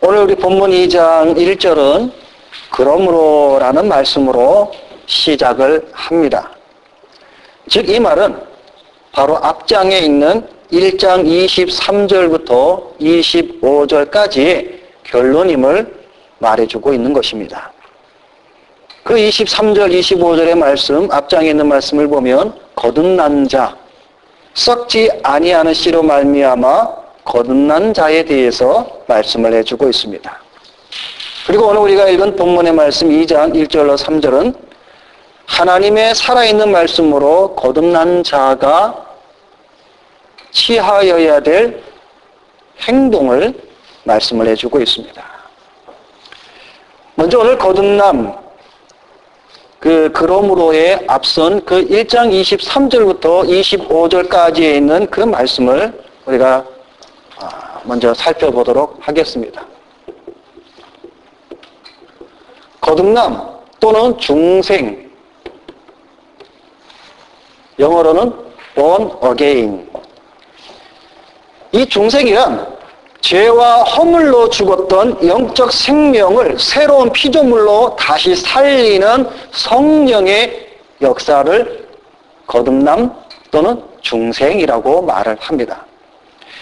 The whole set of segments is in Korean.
오늘 우리 본문 2장 1절은 그러므로라는 말씀으로 시작을 합니다. 즉 이 말은 바로 앞장에 있는 1장 23절부터 25절까지의 결론임을 말해주고 있는 것입니다. 그 23절, 25절의 말씀, 앞장에 있는 말씀을 보면 거듭난 자, 썩지 아니하는 씨로 말미암아 거듭난 자에 대해서 말씀을 해주고 있습니다. 그리고 오늘 우리가 읽은 본문의 말씀 2장 1절로 3절은 하나님의 살아있는 말씀으로 거듭난 자가 취하여야 될 행동을 말씀을 해주고 있습니다. 먼저 오늘 거듭남, 그러므로에 앞선 그 1장 23절부터 25절까지에 있는 그 말씀을 우리가 먼저 살펴보도록 하겠습니다. 거듭남 또는 중생, 영어로는 born again. 이 중생이란 죄와 허물로 죽었던 영적 생명을 새로운 피조물로 다시 살리는 성령의 역사를 거듭남 또는 중생이라고 말을 합니다.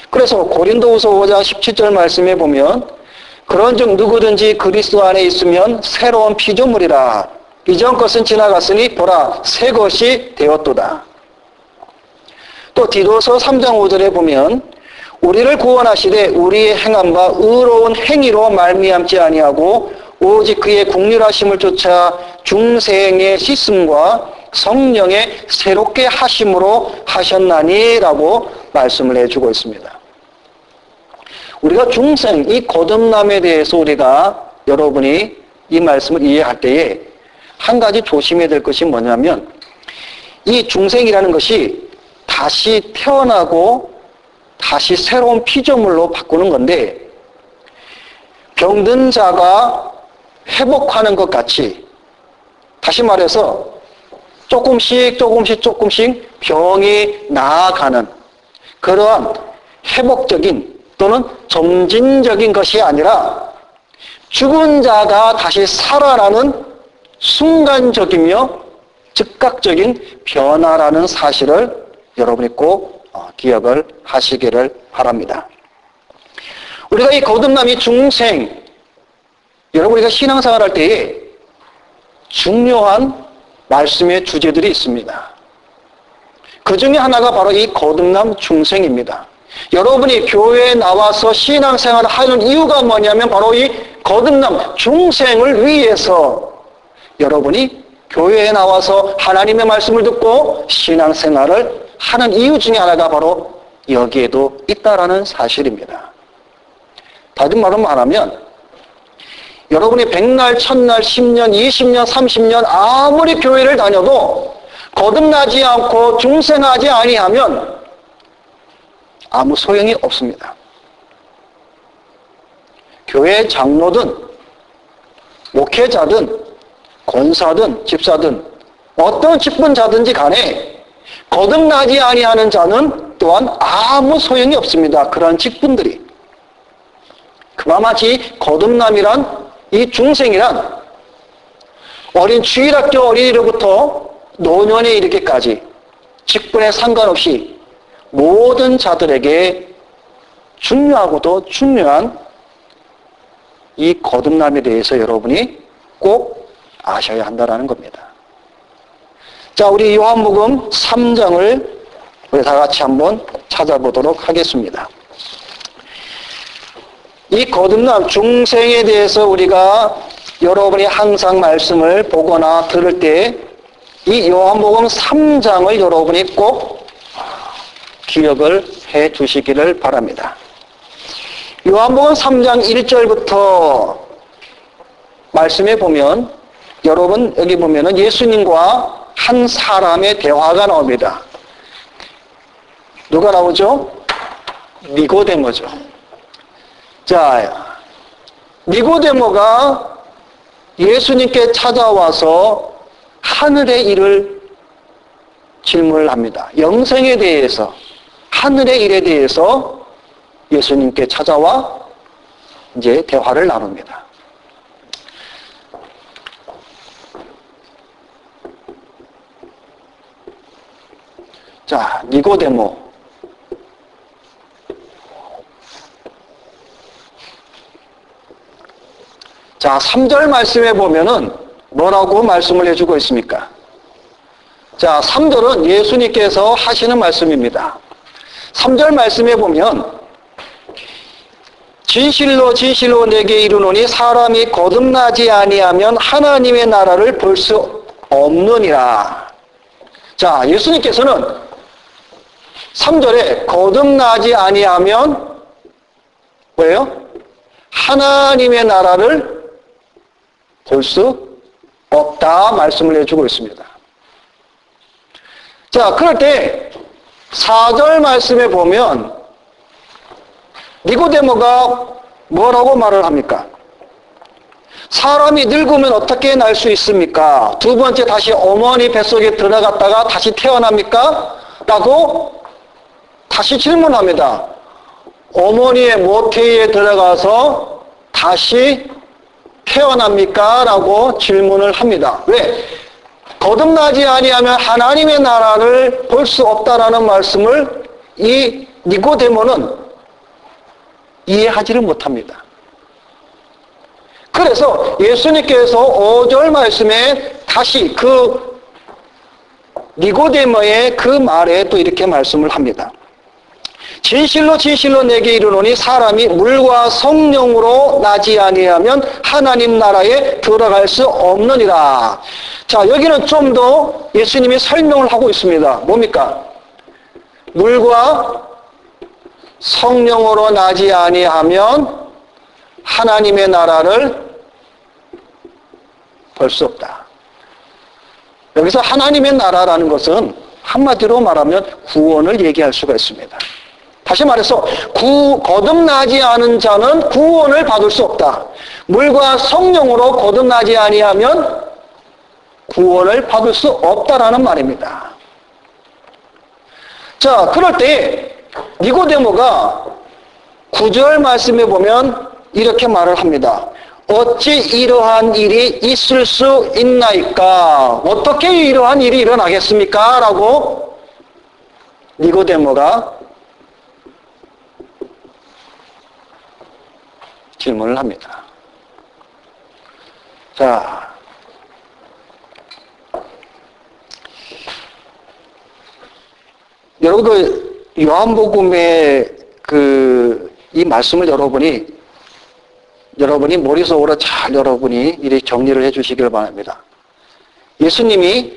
그래서 고린도후서 5장 17절 말씀에 보면 그런즉 누구든지 그리스도 안에 있으면 새로운 피조물이라 이전 것은 지나갔으니 보라 새 것이 되었도다. 또 디도서 3장 5절에 보면 우리를 구원하시되 우리의 행한 바 의로운 행위로 말미암지 아니하고 오직 그의 국률하심을 쫓아 중생의 씻음과 성령의 새롭게 하심으로 하셨나니라고 말씀을 해주고 있습니다. 우리가 중생, 이 거듭남에 대해서 우리가 여러분이 이 말씀을 이해할 때에 한 가지 조심해야 될 것이 뭐냐면 이 중생이라는 것이 다시 태어나고 다시 새로운 피조물로 바꾸는 건데 병든 자가 회복하는 것 같이 다시 말해서 조금씩 병이 나아가는 그러한 회복적인 또는 점진적인 것이 아니라 죽은 자가 다시 살아나는 순간적이며 즉각적인 변화라는 사실을 여러분이 꼭 기억을 하시기를 바랍니다. 우리가 이 거듭남이 중생, 여러분 우리가 신앙생활 할 때에 중요한 말씀의 주제들이 있습니다. 그 중에 하나가 바로 이 거듭남 중생입니다. 여러분이 교회에 나와서 신앙생활을 하는 이유가 뭐냐면 바로 이 거듭남 중생을 위해서 여러분이 교회에 나와서 하나님의 말씀을 듣고 신앙생활을 하는 이유 중에 하나가 바로 여기에도 있다라는 사실입니다. 다른 말로 말하면 여러분이 100날, 1000날, 10년, 20년, 30년 아무리 교회를 다녀도 거듭나지 않고 중생하지 아니하면 아무 소용이 없습니다. 교회 장로든 목회자든 권사든 집사든 어떤 직분자든지 간에 거듭나지 아니하는 자는 또한 아무 소용이 없습니다. 그러한 직분들이. 그와 마치 거듭남이란 이 중생이란 어린 주일학교 어린이로부터 노년에 이르기까지 직분에 상관없이 모든 자들에게 중요하고도 중요한 이 거듭남에 대해서 여러분이 꼭 아셔야 한다는 겁니다. 자, 우리 요한복음 3장을 우리 다 같이 한번 찾아보도록 하겠습니다. 이 거듭남 중생에 대해서 우리가 여러분이 항상 말씀을 보거나 들을 때 이 요한복음 3장을 여러분이 꼭 기억을 해 두시기를 바랍니다. 요한복음 3장 1절부터 말씀해 보면 여러분 여기 보면은 예수님과 한 사람의 대화가 나옵니다. 누가 나오죠? 니고데모죠. 자, 니고데모가 예수님께 찾아와서 하늘의 일을 질문을 합니다. 영생에 대해서, 하늘의 일에 대해서 예수님께 찾아와 이제 대화를 나눕니다. 자, 니고데모. 자, 3절 말씀에 보면은 뭐라고 말씀을 해주고 있습니까? 자, 3절은 예수님께서 하시는 말씀입니다. 3절 말씀에 보면 진실로 진실로 내게 이르노니 사람이 거듭나지 아니하면 하나님의 나라를 볼 수 없느니라. 자, 예수님께서는 3절에 거듭나지 아니하면 뭐예요? 하나님의 나라를 볼 수 없다 말씀을 해주고 있습니다. 자, 그럴 때 4절 말씀에 보면 니고데모가 뭐라고 말을 합니까? 사람이 늙으면 어떻게 날 수 있습니까? 두 번째 다시 어머니 뱃속에 들어갔다가 다시 태어납니까? 라고 다시 질문합니다. 어머니의 모태에 들어가서 다시 태어납니까? 라고 질문을 합니다. 왜? 거듭나지 아니하면 하나님의 나라를 볼 수 없다라는 말씀을 이 니고데모는 이해하지를 못합니다. 그래서 예수님께서 5절 말씀에 다시 그 니고데모의 그 말에 또 이렇게 말씀을 합니다. 진실로 진실로 내게 이르노니 사람이 물과 성령으로 나지 아니하면 하나님 나라에 들어갈 수 없느니라. 자, 여기는 좀 더 예수님이 설명을 하고 있습니다. 뭡니까? 물과 성령으로 나지 아니하면 하나님의 나라를 볼 수 없다. 여기서 하나님의 나라라는 것은 한마디로 말하면 구원을 얘기할 수가 있습니다. 다시 말해서 거듭나지 않은 자는 구원을 받을 수 없다. 물과 성령으로 거듭나지 아니하면 구원을 받을 수 없다라는 말입니다. 자, 그럴 때 니고데모가 9절 말씀에 보면 이렇게 말을 합니다. 어찌 이러한 일이 있을 수 있나이까? 어떻게 이러한 일이 일어나겠습니까? 라고 니고데모가 질문을 합니다. 자, 여러분 그 요한복음의 이 말씀을 여러분이 머릿속으로 잘 여러분이 이렇게 정리를 해 주시길 바랍니다. 예수님이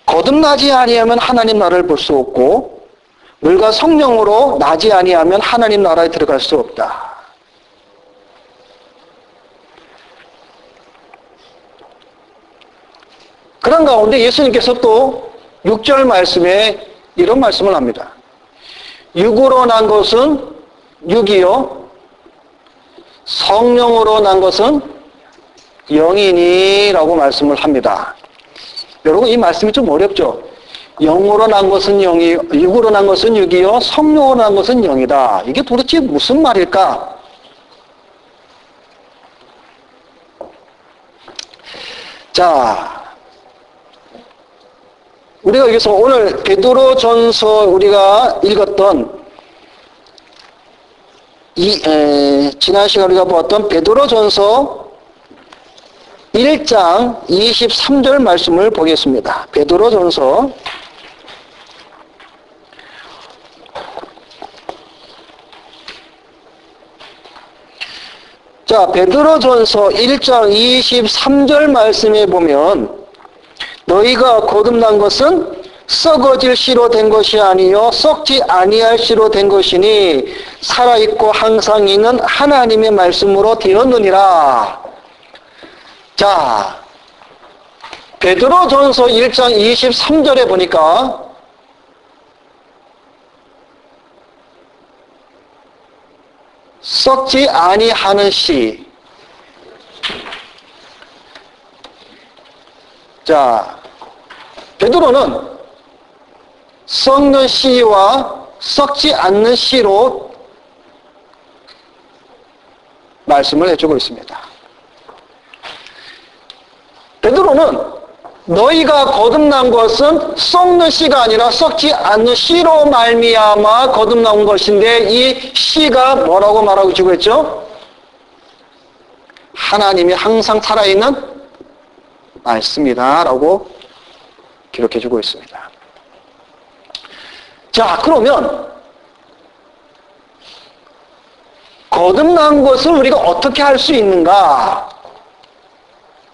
거듭나지 아니하면 하나님 나라를 볼 수 없고 물과 성령으로 나지 아니하면 하나님 나라에 들어갈 수 없다. 그런 가운데 예수님께서 또 6절 말씀에 이런 말씀을 합니다. 육으로 난 것은 육이요 성령으로 난 것은 영이니라고 말씀을 합니다. 여러분 이 말씀이 좀 어렵죠? 영으로 난 것은 영이, 육으로 난 것은 육이요 성령으로 난 것은 영이다. 이게 도대체 무슨 말일까? 자, 우리가 여기서 오늘 베드로전서 우리가 읽었던 지난 시간 우리가 보았던 베드로전서 1장 23절 말씀을 보겠습니다. 베드로전서 자, 베드로전서 1장 23절 말씀에 보면 너희가 거듭난 것은 썩어질 씨로 된 것이 아니요 썩지 아니할 씨로 된 것이니 살아있고 항상 있는 하나님의 말씀으로 되었느니라. 자, 베드로전서 1장 23절에 보니까 썩지 아니하는 씨. 자, 베드로는 썩는 씨와 썩지 않는 씨로 말씀을 해주고 있습니다. 베드로는 너희가 거듭난 것은 썩는 씨가 아니라 썩지 않는 씨로 말미암아 거듭난 것인데 이 씨가 뭐라고 말하고 주고 있죠? 하나님이 항상 살아있는 말씀이다 라고 기록해 주고 있습니다. 자, 그러면 거듭난 것을 우리가 어떻게 할 수 있는가?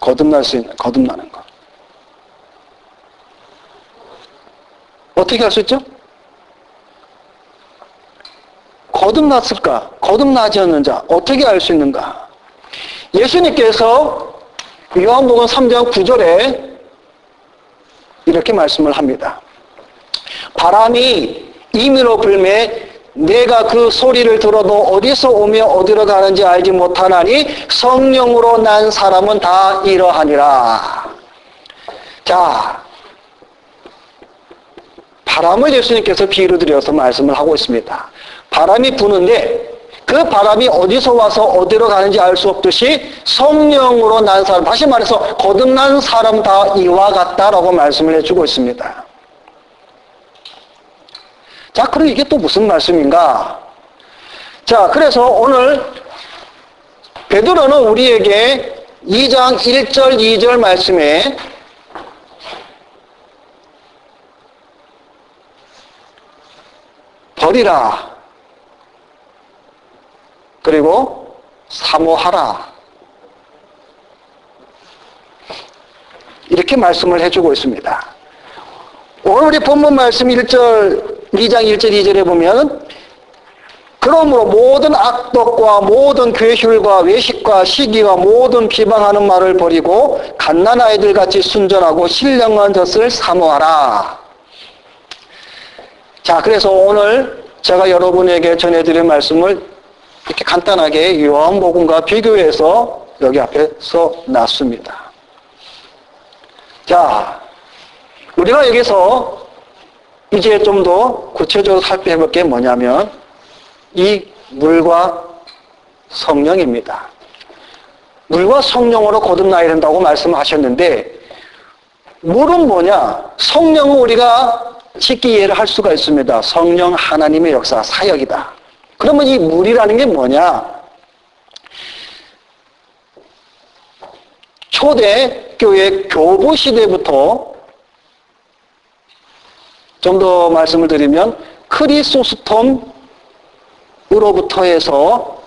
거듭나는 것. 어떻게 할 수 있죠? 거듭났을까? 거듭나지 않는 자, 어떻게 알 수 있는가? 예수님께서 요한복음 3장 9절에 이렇게 말씀을 합니다. 바람이 임의로 불매 내가 그 소리를 들어도 어디서 오며 어디로 가는지 알지 못하나니 성령으로 난 사람은 다 이러하니라. 자, 바람을 예수님께서 비유로 들여서 말씀을 하고 있습니다. 바람이 부는데 그 바람이 어디서 와서 어디로 가는지 알 수 없듯이 성령으로 난 사람, 다시 말해서 거듭난 사람 다 이와 같다라고 말씀을 해주고 있습니다. 자, 그럼 이게 또 무슨 말씀인가? 자, 그래서 오늘 베드로는 우리에게 2장 1절 2절 말씀에 버리라, 그리고 사모하라, 이렇게 말씀을 해주고 있습니다. 오늘 우리 본문 말씀 2장 1절 2절에 보면 그러므로 모든 악독과 모든 괴휼과 외식과 시기와 모든 비방하는 말을 버리고 갓난아이들 같이 순전하고 신령한 젖을 사모하라. 자, 그래서 오늘 제가 여러분에게 전해드릴 말씀을 이렇게 간단하게 요한복음과 비교해서 여기 앞에서 놨습니다. 자, 우리가 여기서 이제 좀 더 구체적으로 살펴볼 게 뭐냐면 이 물과 성령입니다. 물과 성령으로 거듭나야 된다고 말씀하셨는데 물은 뭐냐? 성령은 우리가 쉽게 이해를 할 수가 있습니다. 성령 하나님의 역사, 사역이다. 그러면 이 물이라는 게 뭐냐? 초대교회 교부 시대부터 좀 더 말씀을 드리면 크리소스톰으로부터 해서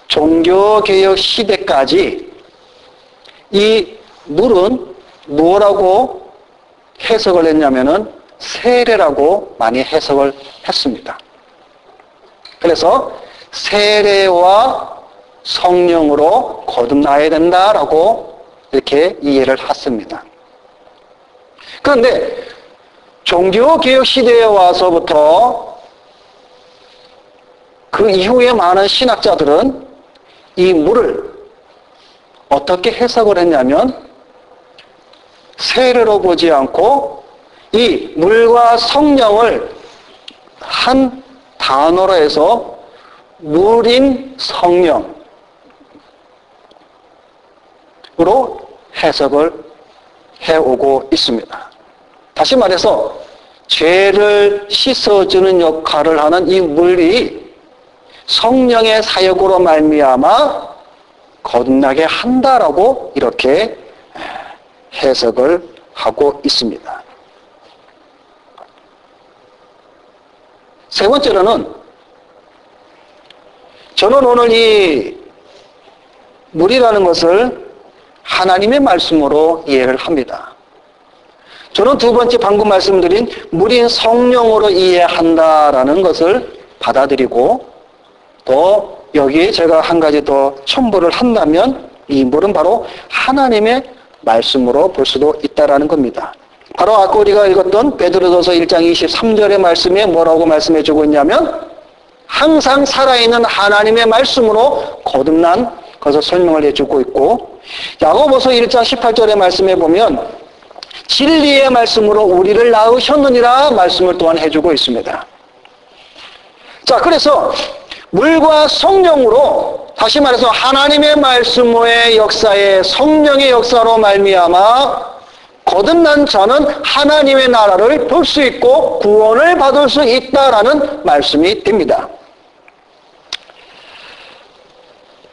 종교개혁 시대까지 이 물은 뭐라고 해석을 했냐면은 세례라고 많이 해석을 했습니다. 그래서 세례와 성령으로 거듭나야 된다라고 이렇게 이해를 했습니다. 그런데 종교개혁 시대에 와서부터 그 이후에 많은 신학자들은 이 물을 어떻게 해석을 했냐면 세례로 보지 않고 이 물과 성령을 한 단어로 해서 물인 성령으로 해석을 해오고 있습니다. 다시 말해서 죄를 씻어주는 역할을 하는 이 물이 성령의 사역으로 말미암아 거듭나게 한다라고 이렇게 해석을 하고 있습니다. 세 번째로는 저는 오늘 이 물이라는 것을 하나님의 말씀으로 이해를 합니다. 저는 두 번째 방금 말씀드린 물인 성령으로 이해한다라는 것을 받아들이고 또 여기에 제가 한 가지 더 첨부를 한다면 이 물은 바로 하나님의 말씀으로 볼 수도 있다라는 겁니다. 바로 아까 우리가 읽었던 베드로전서 1장 23절의 말씀에 뭐라고 말씀해 주고 있냐면 항상 살아있는 하나님의 말씀으로 거듭난 것을 설명을 해주고 있고 야고보서 1장 18절의 말씀에 보면 진리의 말씀으로 우리를 낳으셨느니라 말씀을 또한 해주고 있습니다. 자, 그래서 물과 성령으로 다시 말해서 하나님의 말씀의 역사에 성령의 역사로 말미암아 거듭난 자는 하나님의 나라를 볼 수 있고 구원을 받을 수 있다라는 말씀이 됩니다.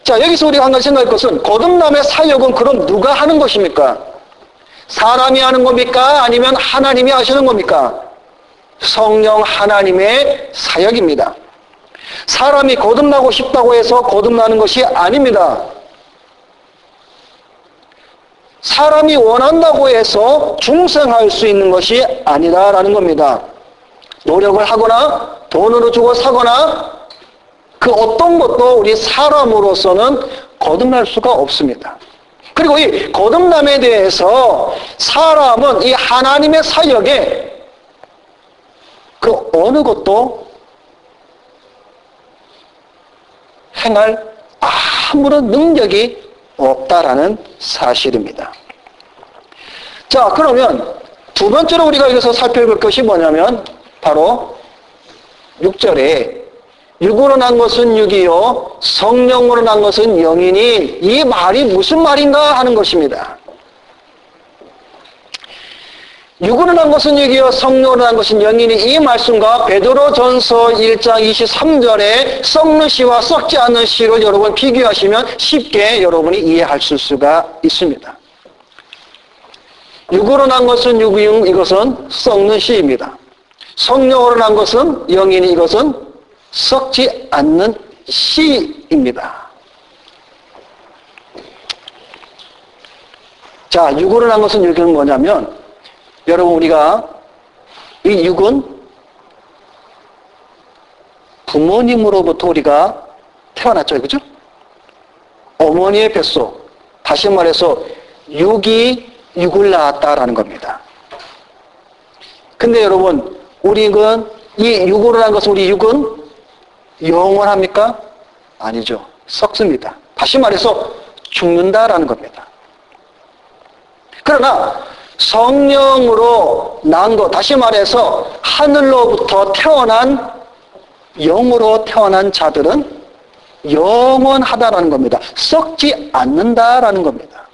자, 여기서 우리가 한 가지 생각할 것은 거듭남의 사역은 그럼 누가 하는 것입니까? 사람이 하는 겁니까? 아니면 하나님이 하시는 겁니까? 성령 하나님의 사역입니다. 사람이 거듭나고 싶다고 해서 거듭나는 것이 아닙니다. 사람이 원한다고 해서 중생할 수 있는 것이 아니다라는 겁니다. 노력을 하거나 돈으로 주고 사거나 그 어떤 것도 우리 사람으로서는 거듭날 수가 없습니다. 그리고 이 거듭남에 대해서 사람은 이 하나님의 사역에 그 어느 것도 행할 아무런 능력이 없다라는 사실입니다. 자, 그러면 두 번째로 우리가 여기서 살펴볼 것이 뭐냐면 바로 6절에 육으로 난 것은 육이요 성령으로 난 것은 영이니 이 말이 무슨 말인가 하는 것입니다. 육으로 난 것은 육이요 성령으로 난 것은 영이니 이 말씀과 베드로전서 1장 23절에 썩는 씨와 썩지 않는 씨를 여러분 비교하시면 쉽게 여러분이 이해할 수가 있습니다. 육으로 난 것은 육이요 이것은 썩는 씨입니다. 성령으로 난 것은 영이니 이것은 썩지 않는 씨입니다. 자, 육으로 난 것은 육은 뭐냐면 여러분 우리가 이 육은 부모님으로부터 우리가 태어났죠. 그죠? 어머니의 뱃속. 다시 말해서 육이 육을 낳았다라는 겁니다. 근데 여러분 우리는 이 육으로 난 것은 우리 육은 영원합니까? 아니죠. 썩습니다. 다시 말해서 죽는다라는 겁니다. 그러나 성령으로 난 것, 다시 말해서 하늘로부터 태어난 영으로 태어난 자들은 영원하다라는 겁니다. 썩지 않는다라는 겁니다.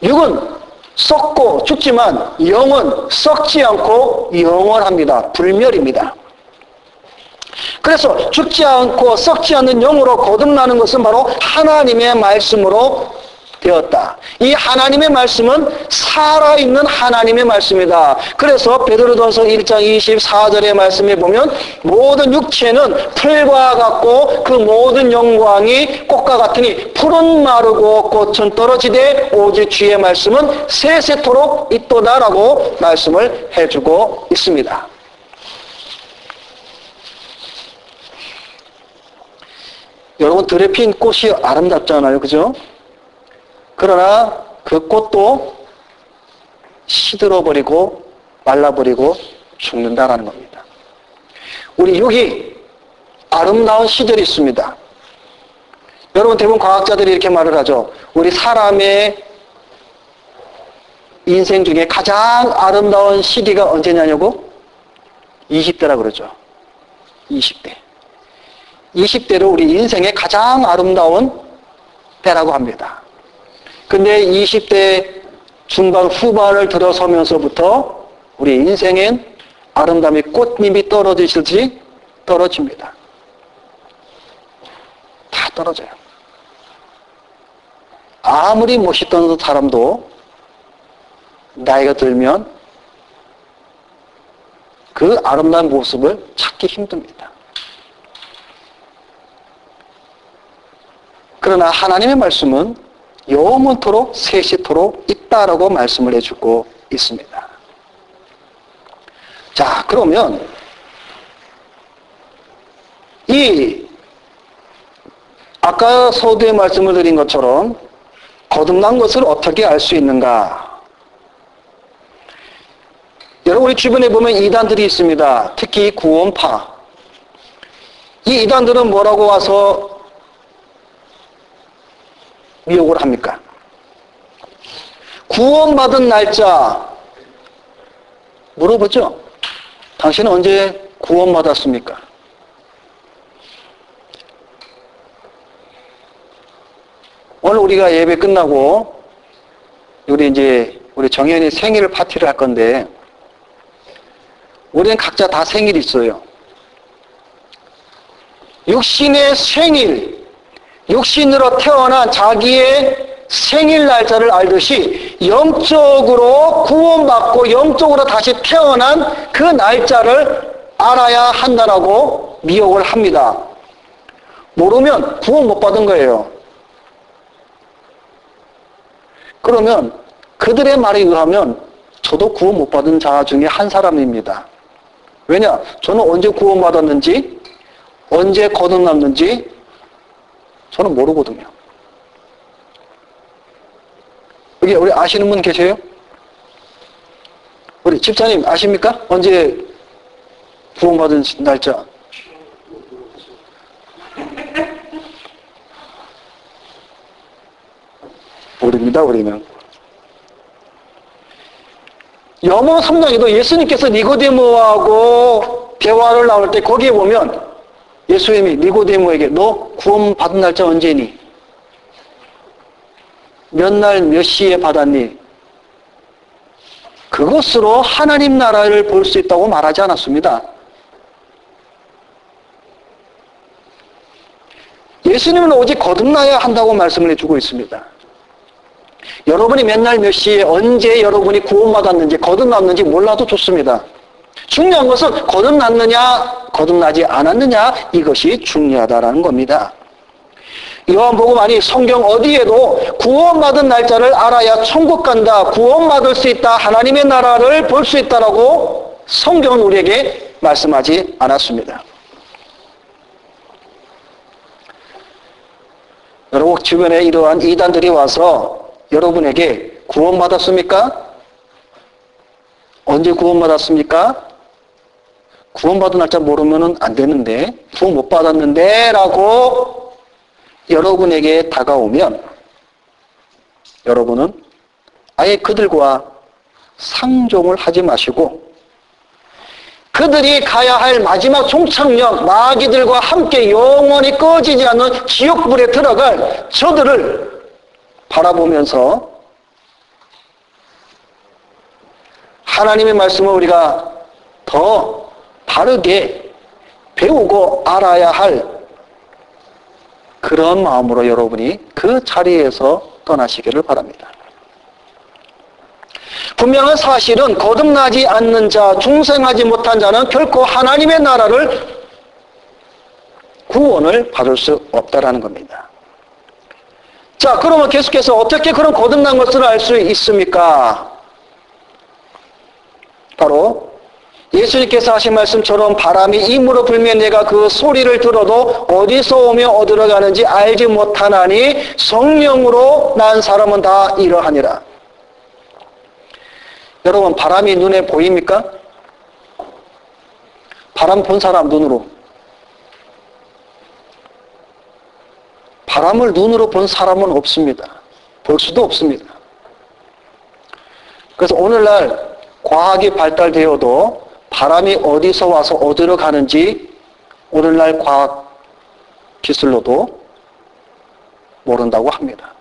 육은 썩고 죽지만 영은 썩지 않고 영원합니다. 불멸입니다. 그래서 죽지 않고 썩지 않는 영으로 거듭나는 것은 바로 하나님의 말씀으로 되었다. 이 하나님의 말씀은 살아있는 하나님의 말씀이다. 그래서 베드로전서 1장 24절의 말씀에 보면 모든 육체는 풀과 같고 그 모든 영광이 꽃과 같으니 풀은 마르고 꽃은 떨어지되 오직 주의 말씀은 세세토록 있도다라고 말씀을 해주고 있습니다. 여러분 들에 핀 꽃이 아름답잖아요. 그죠? 그러나 그 꽃도 시들어버리고 말라버리고 죽는다라는 겁니다. 우리 육이 아름다운 시절이 있습니다. 여러분 대부분 과학자들이 이렇게 말을 하죠. 우리 사람의 인생 중에 가장 아름다운 시기가 언제냐냐고? 20대라 그러죠. 20대. 20대를 우리 인생의 가장 아름다운 때라고 합니다. 근데 20대 중반 후반을 들어서면서부터 우리 인생엔 아름다움이 꽃잎이 떨어지실지 떨어집니다. 다 떨어져요. 아무리 멋있던 사람도 나이가 들면 그 아름다운 모습을 찾기 힘듭니다. 그러나 하나님의 말씀은 영원토록 세시토록 있다라고 말씀을 해주고 있습니다. 자, 그러면 이 아까 서두에 말씀을 드린 것처럼 거듭난 것을 어떻게 알 수 있는가? 여러분 우리 주변에 보면 이단들이 있습니다. 특히 구원파. 이 이단들은 뭐라고 와서 미혹을 합니까? 구원받은 날짜 물어보죠. 당신은 언제 구원받았습니까? 오늘 우리가 예배 끝나고 우리 정현이 생일 파티를 할 건데 우리는 각자 다 생일이 있어요. 육신의 생일, 육신으로 태어난 자기의 생일 날짜를 알듯이 영적으로 구원받고 영적으로 다시 태어난 그 날짜를 알아야 한다라고 미혹을 합니다. 모르면 구원 못 받은 거예요. 그러면 그들의 말에 의하면 저도 구원 못 받은 자 중에 한 사람입니다. 왜냐? 저는 언제 구원받았는지, 언제 거듭났는지 저는 모르거든요. 여기 우리 아시는 분 계세요? 우리 집사님 아십니까? 언제 구원받은 날짜? 모릅니다, 우리는. 요한복음 3장에도 예수님께서 니고데모하고 대화를 나눌 때 거기에 보면 예수님이 니고데모에게 너 구원받은 날짜 언제니? 몇 날 몇 시에 받았니? 그것으로 하나님 나라를 볼 수 있다고 말하지 않았습니다. 예수님은 오직 거듭나야 한다고 말씀을 해주고 있습니다. 여러분이 몇 날 몇 시에 언제 여러분이 구원받았는지 거듭났는지 몰라도 좋습니다. 중요한 것은 거듭났느냐 거듭나지 않았느냐 이것이 중요하다라는 겁니다. 요한복음 아니 성경 어디에도 구원받은 날짜를 알아야 천국 간다, 구원받을 수 있다, 하나님의 나라를 볼 수 있다라고 성경은 우리에게 말씀하지 않았습니다. 여러분 주변에 이러한 이단들이 와서 여러분에게 구원받았습니까? 언제 구원받았습니까? 구원받은 날짜 모르면 안 되는데 구원 못 받았는데 라고 여러분에게 다가오면 여러분은 아예 그들과 상종을 하지 마시고 그들이 가야 할 마지막 종착역 마귀들과 함께 영원히 꺼지지 않는 지옥불에 들어갈 저들을 바라보면서 하나님의 말씀을 우리가 더 바르게 배우고 알아야 할 그런 마음으로 여러분이 그 자리에서 떠나시기를 바랍니다. 분명한 사실은 거듭나지 않는 자, 중생하지 못한 자는 결코 하나님의 나라를 구원을 받을 수 없다라는 겁니다. 자, 그러면 계속해서 어떻게 그런 거듭난 것을 알 수 있습니까? 바로 예수님께서 하신 말씀처럼 바람이 임으로 불면 내가 그 소리를 들어도 어디서 오며 어디로 가는지 알지 못하나니 성령으로 난 사람은 다 이러하니라. 여러분 바람이 눈에 보입니까? 바람 본 사람 눈으로. 바람을 눈으로 본 사람은 없습니다. 볼 수도 없습니다. 그래서 오늘날 과학이 발달되어도 바람이 어디서 와서 어디로 가는지 오늘날 과학 기술로도 모른다고 합니다.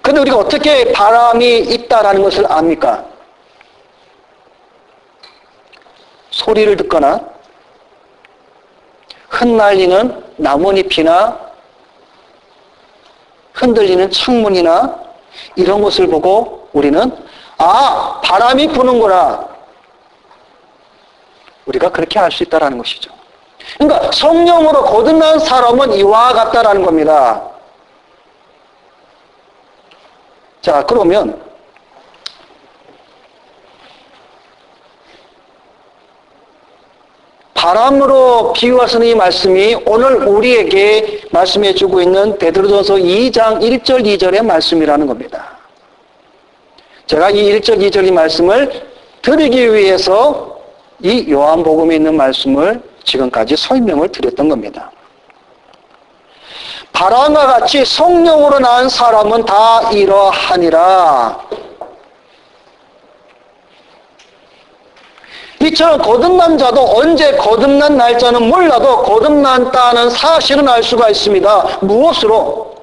그런데 우리가 어떻게 바람이 있다라는 것을 압니까? 소리를 듣거나 흩날리는 나뭇잎이나 흔들리는 창문이나 이런 것을 보고 우리는 아, 바람이 부는구나. 우리가 그렇게 알 수 있다는 것이죠. 그러니까 성령으로 거듭난 사람은 이와 같다라는 겁니다. 자, 그러면 바람으로 비유하시는 이 말씀이 오늘 우리에게 말씀해 주고 있는 베드로전서 2장 1절 2절의 말씀이라는 겁니다. 제가 이 1절 2절 이 말씀을 드리기 위해서 이 요한복음에 있는 말씀을 지금까지 설명을 드렸던 겁니다. 바람과 같이 성령으로 난 사람은 다 이러하니라. 이 이처럼 거듭난 자도 언제 거듭난 날짜는 몰라도 거듭났다는 사실은 알 수가 있습니다. 무엇으로?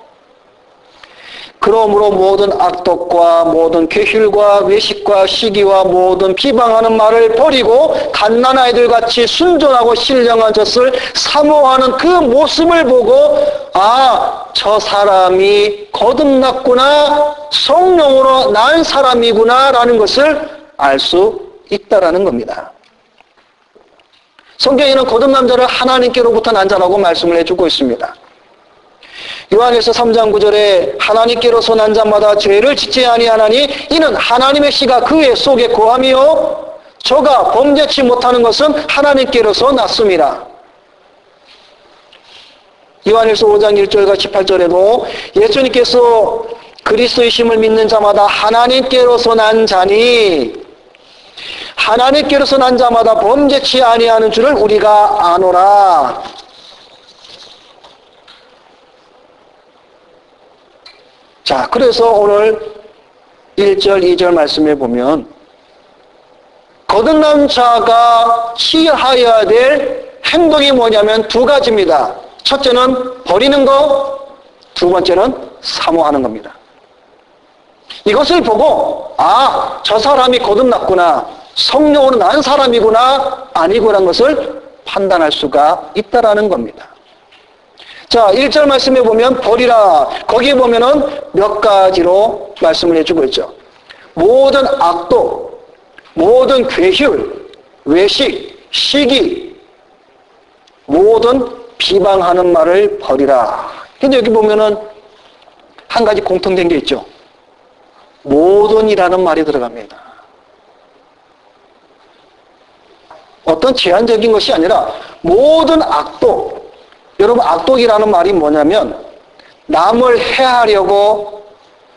그러므로 모든 악독과 모든 괴휼과 외식과 시기와 모든 비방하는 말을 버리고 갓난아이들 같이 순전하고 신령한 젖을 사모하는 그 모습을 보고 아, 저 사람이 거듭났구나, 성령으로 난 사람이구나 라는 것을 알 수 있다라는 겁니다. 성경에는 거듭난 자를 하나님께로부터 난 자라고 말씀을 해주고 있습니다. 요한일서 3장 9절에 하나님께로서 난 자마다 죄를 짓지 아니하나니 이는 하나님의 씨가 그의 속에 거함이요 저가 범죄치 못하는 것은 하나님께로서 났습니다. 요한일서 5장 1절과 18절에도 예수님께서 그리스도이심을 믿는 자마다 하나님께로서 난 자니 하나님께로서 난 자마다 범죄치 아니하는 줄을 우리가 아노라. 자, 그래서 오늘 1절, 2절 말씀에 보면 거듭난 자가 취하여야 될 행동이 뭐냐면 두 가지입니다. 첫째는 버리는 거, 두 번째는 사모하는 겁니다. 이것을 보고 아, 저 사람이 거듭났구나, 성령으로 난 사람이구나, 아니구라는 것을 판단할 수가 있다라는 겁니다. 자, 1절 말씀에 보면 버리라. 거기에 보면은 몇 가지로 말씀을 해주고 있죠. 모든 악독, 모든 괴휼, 외식, 시기, 모든 비방하는 말을 버리라. 근데 여기 보면은 한 가지 공통된 게 있죠. 모든이라는 말이 들어갑니다. 어떤 제한적인 것이 아니라 모든 악독. 여러분, 악독이라는 말이 뭐냐면 남을 해하려고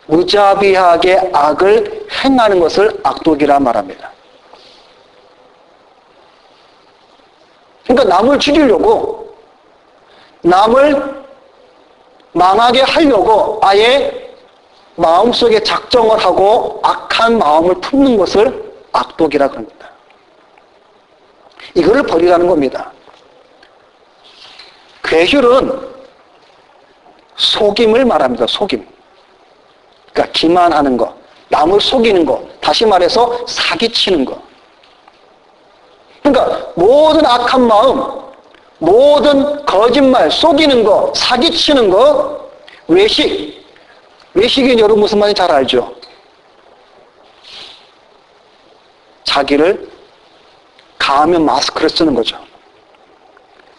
무자비하게 악을 행하는 것을 악독이라 말합니다. 그러니까 남을 죽이려고, 남을 망하게 하려고 아예 마음속에 작정을 하고 악한 마음을 품는 것을 악독이라 그럽니다. 이거를 버리라는 겁니다. 괴휼은 속임을 말합니다. 속임. 그러니까 기만하는 거, 남을 속이는 거, 다시 말해서 사기치는 거. 그러니까 모든 악한 마음, 모든 거짓말, 속이는 거, 사기치는 거, 외식. 외식이 여러분 무슨 말인지 잘 알죠? 자기를 가하면 마스크를 쓰는 거죠.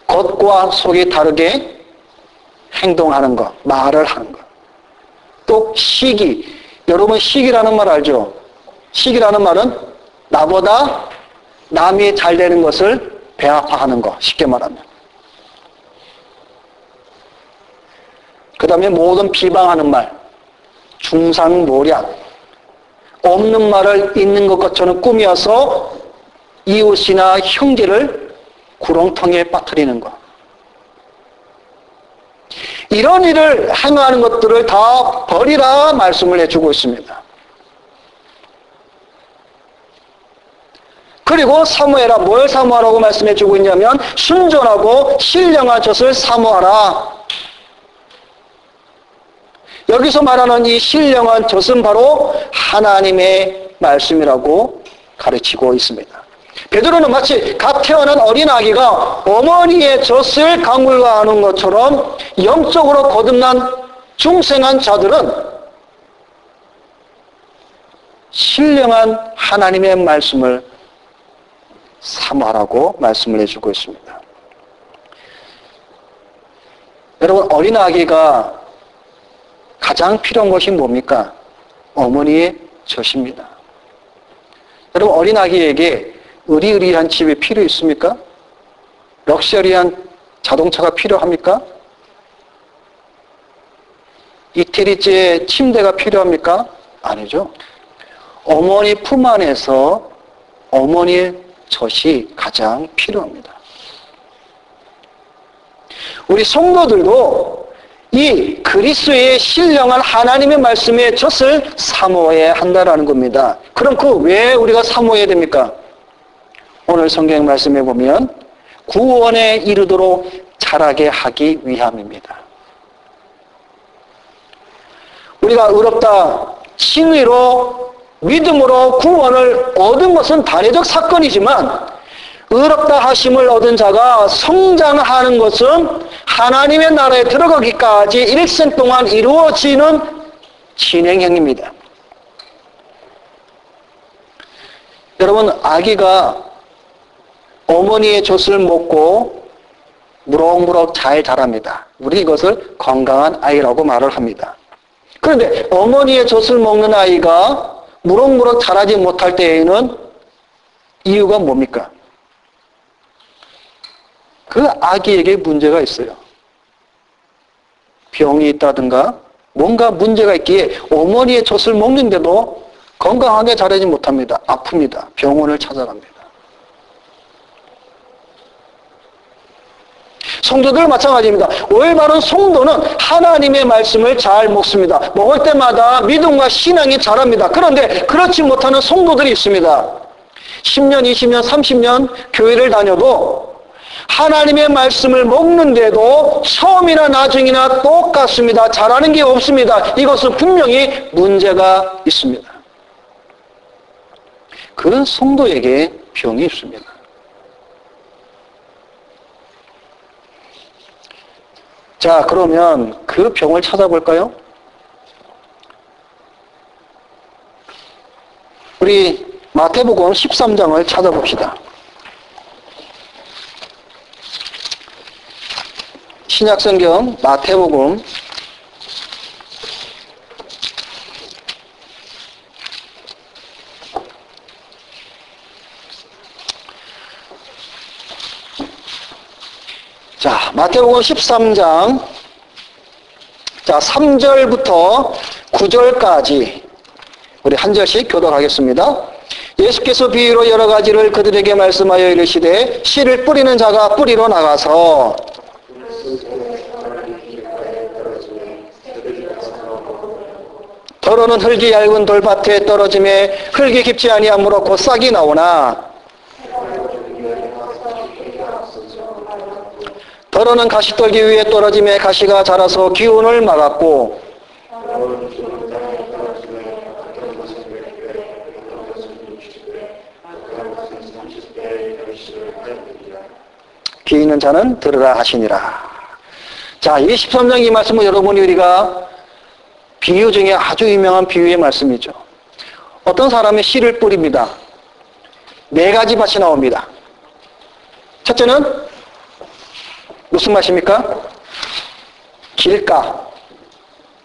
겉과 속이 다르게 행동하는 것, 말을 하는 것. 또 시기. 여러분 시기라는 말 알죠? 시기라는 말은 나보다 남이 잘 되는 것을 배아파하는 것. 쉽게 말하면. 그 다음에 모든 비방하는 말. 중상모략. 없는 말을 있는 것 것처럼 꾸며서 이웃이나 형제를 구렁텅이에 빠뜨리는 것. 이런 일을 행하는 것들을 다 버리라 말씀을 해주고 있습니다. 그리고 사모해라. 뭘 사모하라고 말씀해주고 있냐면 순전하고 신령한 젖을 사모하라. 여기서 말하는 이 신령한 젖은 바로 하나님의 말씀이라고 가르치고 있습니다. 베드로는 마치 갓 태어난 어린아기가 어머니의 젖을 강물과하는 것처럼 영적으로 거듭난 중생한 자들은 신령한 하나님의 말씀을 사모하라고 말씀을 해주고 있습니다. 여러분, 어린아기가 가장 필요한 것이 뭡니까? 어머니의 젖입니다. 여러분, 어린아기에게 의리의리한 집이 필요 있습니까? 럭셔리한 자동차가 필요합니까? 이태리째 침대가 필요합니까? 아니죠. 어머니 품 안에서 어머니의 젖이 가장 필요합니다. 우리 성도들도 이 그리스도의 신령한 하나님의 말씀의 젖을 사모해야 한다는 겁니다. 그럼 그 왜 우리가 사모해야 됩니까? 오늘 성경 말씀에 보면 구원에 이르도록 자라게 하기 위함입니다. 우리가 의롭다, 칭의로, 믿음으로 구원을 얻은 것은 단회적 사건이지만 의롭다 하심을 얻은 자가 성장하는 것은 하나님의 나라에 들어가기까지 일생 동안 이루어지는 진행형입니다. 여러분, 아기가 어머니의 젖을 먹고 무럭무럭 잘 자랍니다. 우리 이것을 건강한 아이라고 말을 합니다. 그런데 어머니의 젖을 먹는 아이가 무럭무럭 자라지 못할 때에는 이유가 뭡니까? 그 아기에게 문제가 있어요. 병이 있다든가 뭔가 문제가 있기에 어머니의 젖을 먹는데도 건강하게 자라지 못합니다. 아픕니다. 병원을 찾아갑니다. 성도들 마찬가지입니다. 올바른 성도는 하나님의 말씀을 잘 먹습니다. 먹을 때마다 믿음과 신앙이 자랍니다. 그런데 그렇지 못하는 성도들이 있습니다. 10년, 20년, 30년 교회를 다녀도 하나님의 말씀을 먹는데도 처음이나 나중이나 똑같습니다. 잘하는 게 없습니다. 이것은 분명히 문제가 있습니다. 그런 성도에게 병이 있습니다. 자, 그러면 그 병을 찾아볼까요? 우리 마태복음 13장을 찾아봅시다. 신약성경 마태복음 13장 3절부터 9절까지 우리 한 절씩 교독하겠습니다. 예수께서 비유로 여러 가지를 그들에게 말씀하여 이르시되 씨를 뿌리는 자가 뿌리로 나가서 더러는 흙이 얇은 돌밭에 떨어짐에 흙이 깊지 아니하므로 곧 싹이 나오나 더러는 가시떨기 위에 떨어짐에 가시가 자라서 기운을 막았고 귀 있는 자는 들으라 하시니라. 자, 이 13장 이 말씀은 여러분이 우리가 비유 중에 아주 유명한 비유의 말씀이죠. 어떤 사람이 씨를 뿌립니다. 4가지 밭이 나옵니다. 첫째는 무슨 맛입니까?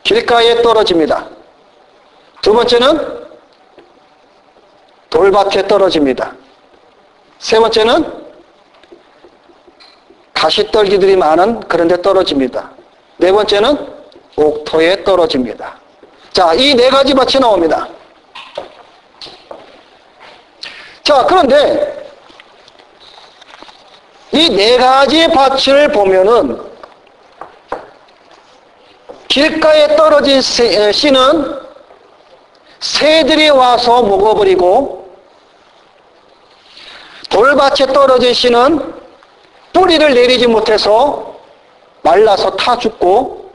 길가에 떨어집니다. 두 번째는 돌밭에 떨어집니다. 세 번째는 가시떨기들이 많은 그런 데 떨어집니다. 네 번째는 옥토에 떨어집니다. 자, 이 4가지 밭이 나옵니다. 자, 그런데 이 4가지 밭을 보면은 길가에 떨어진 씨는 새들이 와서 먹어버리고 돌밭에 떨어진 씨는 뿌리를 내리지 못해서 말라서 타 죽고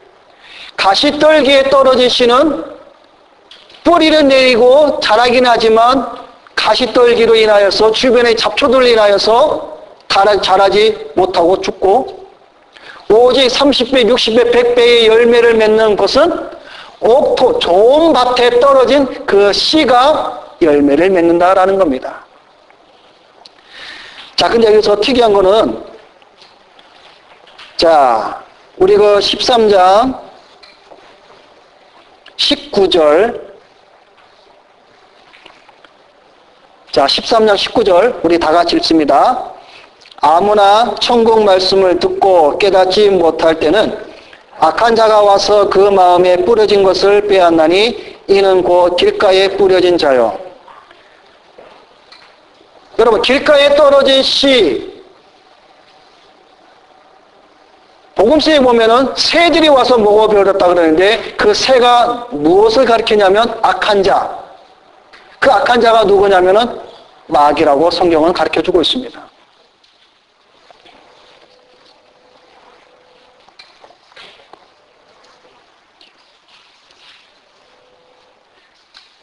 가시떨기에 떨어진 씨는 뿌리를 내리고 자라긴 하지만 가시떨기로 인하여서 주변의 잡초들로 인하여서 자라지 못하고 죽고 오직 30배, 60배, 100배의 열매를 맺는 것은 옥토, 좋은 밭에 떨어진 그 씨가 열매를 맺는다라는 겁니다. 자, 근데 여기서 특이한 거는 자, 우리 그 13장 19절 자, 13장 19절 우리 다 같이 읽습니다. 아무나 천국 말씀을 듣고 깨닫지 못할 때는 악한 자가 와서 그 마음에 뿌려진 것을 빼앗나니 이는 곧 길가에 뿌려진 자요. 여러분, 길가에 떨어진 씨 복음서에 보면은 새들이 와서 먹어버렸다 그러는데 그 새가 무엇을 가리키냐면 악한 자. 그 악한 자가 누구냐면은 마귀라고 성경은 가르쳐주고 있습니다.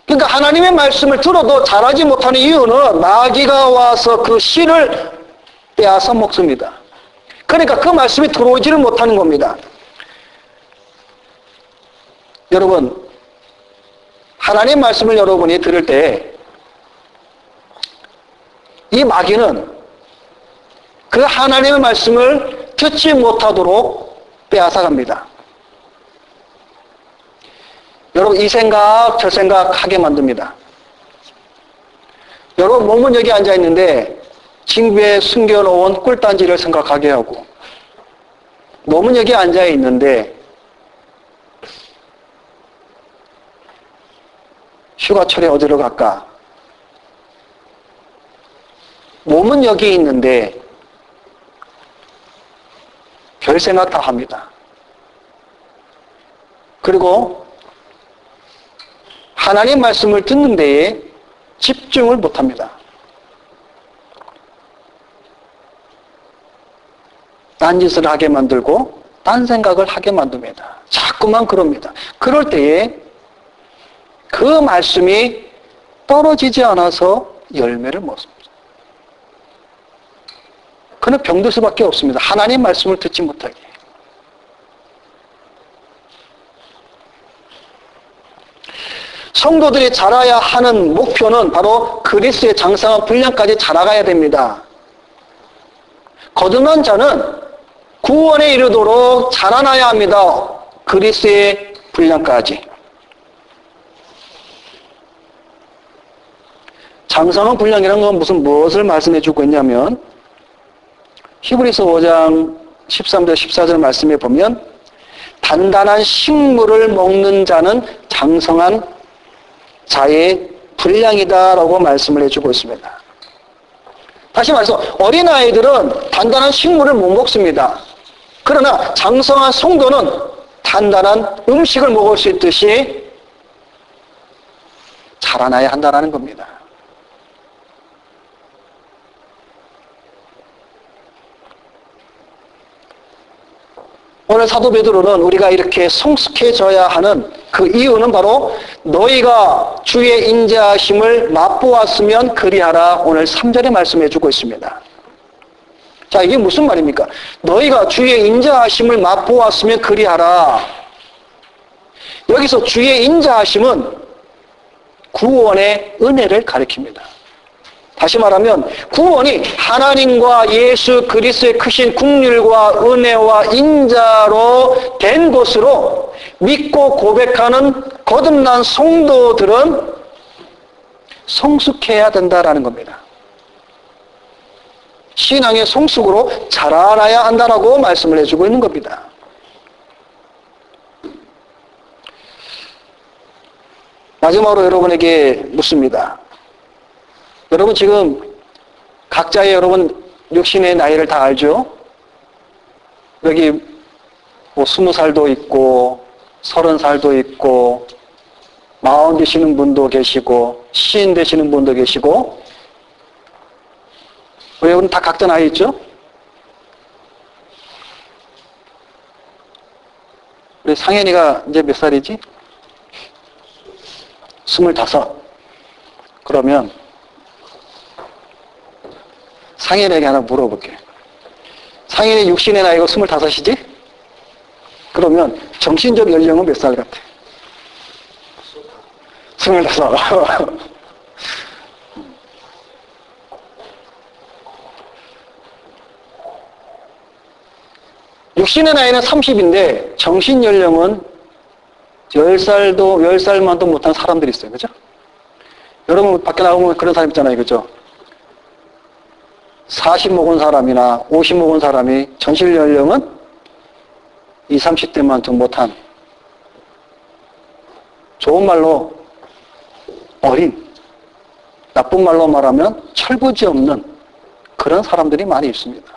그러니까 하나님의 말씀을 들어도 잘하지 못하는 이유는 마귀가 와서 그 씨를 빼앗아 먹습니다. 그러니까 그 말씀이 들어오지를 못하는 겁니다. 여러분, 하나님 말씀을 여러분이 들을 때 이 마귀는 그 하나님의 말씀을 듣지 못하도록 빼앗아갑니다. 여러분, 이 생각 저 생각 하게 만듭니다. 여러분, 몸은 여기 앉아 있는데 친구에 숨겨놓은 꿀단지를 생각하게 하고, 몸은 여기 앉아 있는데 휴가철에 어디로 갈까? 몸은 여기 있는데 별 생각 다 합니다. 그리고 하나님 말씀을 듣는 데에 집중을 못합니다. 딴짓을 하게 만들고 딴 생각을 하게 만듭니다. 자꾸만 그럽니다. 그럴 때에 그 말씀이 떨어지지 않아서 열매를 먹습니다. 그는 병들 수밖에 없습니다. 하나님 말씀을 듣지 못하게. 성도들이 자라야 하는 목표는 바로 그리스도의 장성한 분량까지 자라가야 됩니다. 거듭난 자는 구원에 이르도록 자라나야 합니다. 그리스도의 분량까지. 장성한 분량이라는 건 무엇을 말씀해 주고 있냐면 히브리서 5장 13절 14절 말씀에 보면 단단한 식물을 먹는 자는 장성한 자의 분량이다라고 말씀을 해주고 있습니다. 다시 말해서 어린아이들은 단단한 식물을 못 먹습니다. 그러나 장성한 성도는 단단한 음식을 먹을 수 있듯이 자라나야 한다는 겁니다. 오늘 사도 베드로는 우리가 이렇게 성숙해져야 하는 그 이유는 바로 너희가 주의 인자하심을 맛보았으면 그리하라 오늘 3절에 말씀해 주고 있습니다. 자, 이게 무슨 말입니까? 너희가 주의 인자하심을 맛보았으면 그리하라. 여기서 주의 인자하심은 구원의 은혜를 가리킵니다. 다시 말하면 구원이 하나님과 예수 그리스도의 크신 긍휼과 은혜와 인자로 된 것으로 믿고 고백하는 거듭난 성도들은 성숙해야 된다라는 겁니다. 신앙의 성숙으로 자라나야 한다라고 말씀을 해주고 있는 겁니다. 마지막으로 여러분에게 묻습니다. 여러분 지금 각자의 여러분 육신의 나이를 다 알죠? 여기 뭐 20살도 있고 30살도 있고 40 되시는 분도 계시고 시인 되시는 분도 계시고 여러분 다 각자 나이 있죠? 우리 상현이가 이제 몇 살이지? 25. 그러면 상현에게 하나 물어볼게. 상현이 육신의 나이가 25이지? 그러면 정신적 연령은 몇 살 같아? 25. 육신의 나이는 30인데 정신 연령은 10살만도 못한 사람들이 있어요. 그죠? 여러분 밖에 나오면 그런 사람 있잖아요. 그죠? 40 먹은 사람이나 50 먹은 사람이 전신 연령은 20, 30대만도 못한, 좋은 말로 어린, 나쁜 말로 말하면 철부지 없는 그런 사람들이 많이 있습니다.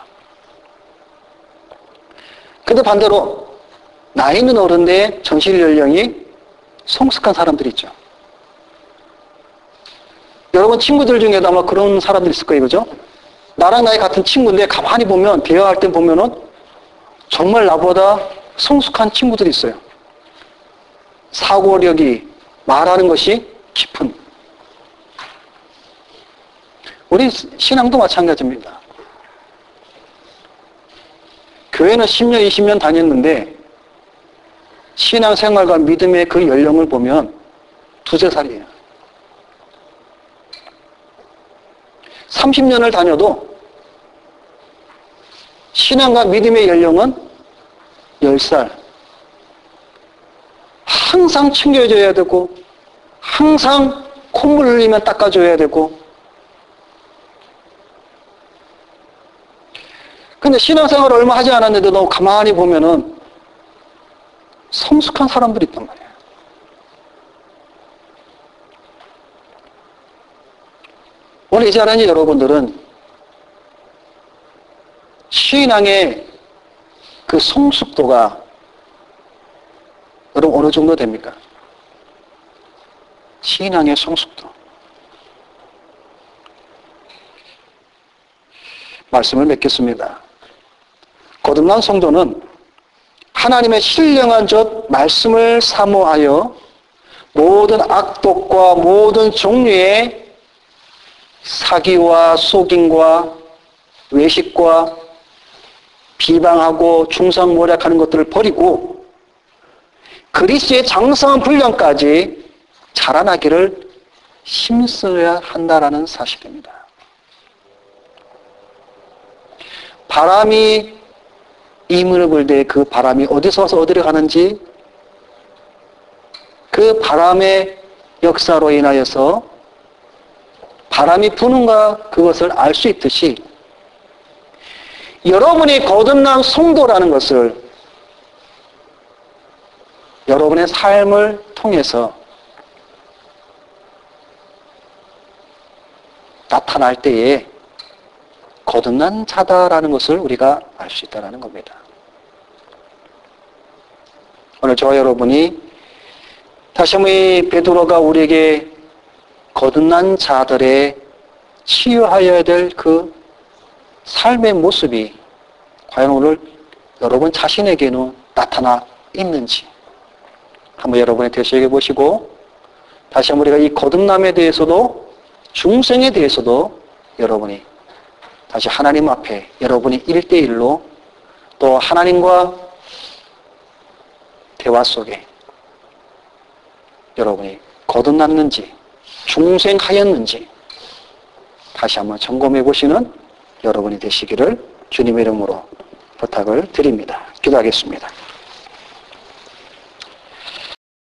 근데 반대로 나이 있는 어른의 전신 연령이 성숙한 사람들이 있죠. 여러분 친구들 중에도 아마 그런 사람들 있을 거예요. 그죠? 나랑 나이 같은 친구인데 가만히 보면, 대화할 때 보면은 정말 나보다 성숙한 친구들이 있어요. 사고력이, 말하는 것이 깊은. 우리 신앙도 마찬가지입니다. 교회는 10년, 20년 다녔는데 신앙생활과 믿음의 그 연령을 보면 두세 살이에요. 30년을 다녀도 신앙과 믿음의 연령은 10살. 항상 챙겨줘야 되고 항상 콧물 흘리면 닦아줘야 되고. 근데 신앙생활을 얼마 하지 않았는데도 가만히 보면은 성숙한 사람들이 있단 말이에요. 오늘 이 자리에 여러분들은 신앙의 그 성숙도가 여러분 어느 정도 됩니까? 신앙의 성숙도. 말씀을 맺겠습니다. 거듭난 성도는 하나님의 신령한 젖 말씀을 사모하여 모든 악독과 모든 종류의 사기와 속임과 외식과 비방하고 중상모략하는 것들을 버리고 그리스도의 장성한 분량까지 자라나기를 힘써야 한다라는 사실입니다. 바람이 이문을 불 때 그 바람이 어디서 와서 어디로 가는지 그 바람의 역사로 인하여서 바람이 부는가 그것을 알 수 있듯이 여러분이 거듭난 성도라는 것을 여러분의 삶을 통해서 나타날 때에 거듭난 자다라는 것을 우리가 알 수 있다는 겁니다. 오늘 저와 여러분이 다시 한번 이 베드로가 우리에게 거듭난 자들의 치유하여야 될 그 삶의 모습이 과연 오늘 여러분 자신에게는 나타나 있는지 한번 여러분이 되새겨 보시고 다시 한번 우리가 이 거듭남에 대해서도 중생에 대해서도 여러분이 다시 하나님 앞에 여러분이 1대1로 또 하나님과 대화 속에 여러분이 거듭났는지 중생하였는지 다시 한번 점검해 보시는 여러분이 되시기를 주님의 이름으로 부탁을 드립니다. 기도하겠습니다.